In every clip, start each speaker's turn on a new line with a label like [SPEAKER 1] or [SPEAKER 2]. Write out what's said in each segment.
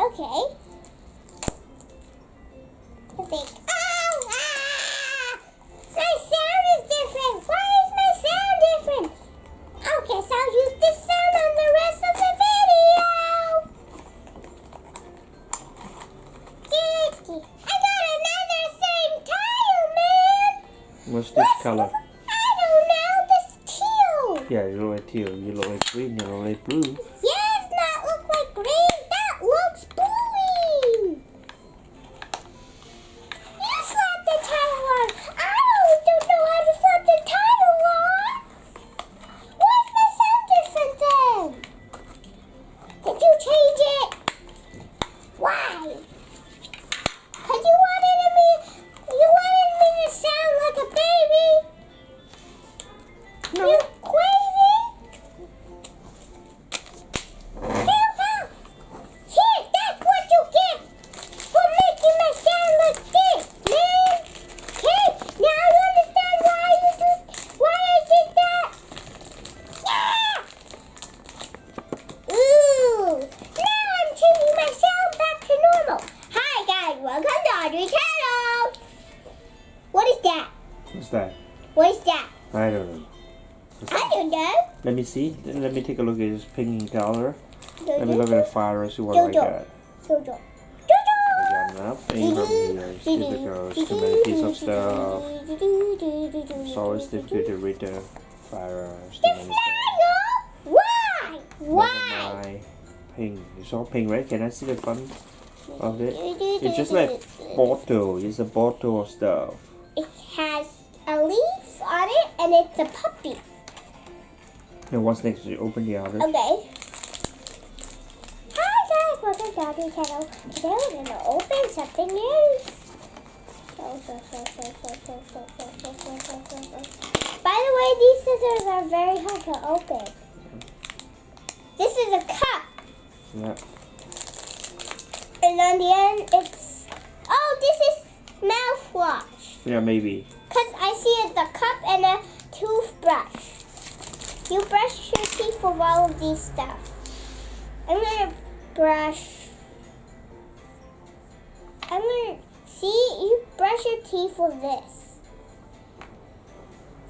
[SPEAKER 1] Okay. I think. Oh! Ah! My sound is different. Why is my sound different? Okay, so I'll use this sound on the rest of the video. I got another same tile, man.
[SPEAKER 2] What's this color?
[SPEAKER 1] I don't know. This teal.
[SPEAKER 2] Yeah, you look like teal. You look like green. You look like blue.
[SPEAKER 1] Yes, that looks like green. That looks blue. You slap the tile on. I don't know how to slap the tile on. Why is my sound different then? Did you change it? Why? Cause you wanted me to sound like a baby.
[SPEAKER 2] No.
[SPEAKER 1] You crazy? Help! Here, that's what you get for making my sound like this, man. Okay, now you understand why I did that? Yeah! Ooh, now I'm changing my sound back to normal. Hi guys, welcome to Audrey's channel. What is that?
[SPEAKER 2] What's that?
[SPEAKER 1] What is that?
[SPEAKER 2] I don't know.
[SPEAKER 1] I don't know.
[SPEAKER 2] Let me see. Let me take a look at this pink in color. Let me look at the fire and see what I got.
[SPEAKER 1] Jojo.
[SPEAKER 2] I got nothing from here. It's difficult. Too many pieces of stuff. It's always difficult to read the fire. Too many stuff.
[SPEAKER 1] Why? Why?
[SPEAKER 2] Never mind. Pink. It's all pink, right? Can I see the front of it? It's just like bottle. It's a bottle of stuff.
[SPEAKER 1] It has a leaf on it and it's a puppy.
[SPEAKER 2] And what's next? You open the other.
[SPEAKER 1] Okay. Hi guys, welcome to Audrey's channel. Today we're gonna open something new. By the way, these scissors are very hard to open. This is a cup.
[SPEAKER 2] Yeah.
[SPEAKER 1] And on the end, it's... Oh, this is mouthwash.
[SPEAKER 2] Yeah, maybe.
[SPEAKER 1] Because I see it's a cup and a toothbrush. You brush your teeth with all of these stuff. I'm going to brush... See, you brush your teeth with this.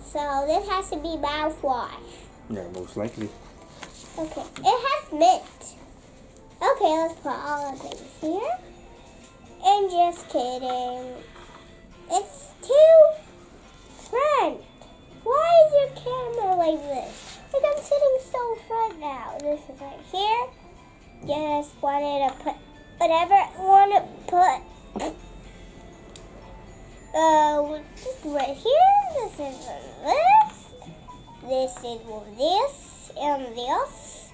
[SPEAKER 1] So this has to be mouthwash.
[SPEAKER 2] Yeah, most likely.
[SPEAKER 1] Okay, it has mint. Okay, let's put all of these here. And just kidding. It's too front. Why is your camera like this? Like I'm sitting so front now. This is right here. Just wanted to put whatever I want to put. Just right here. This is this. This is this and this.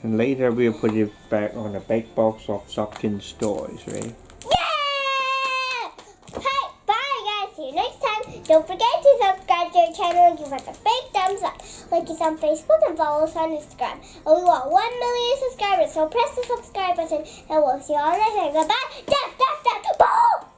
[SPEAKER 2] And later we'll put it back on the big box of Shopkins toys, right?
[SPEAKER 1] Yeah! Hey, bye guys. See you next time. Don't forget to subscribe to our channel and give us a big thumbs up. Like us on Facebook and follow us on Instagram. And we want 1 million subscribers, so press the subscribe button and we'll see you all next time. Goodbye. Boom!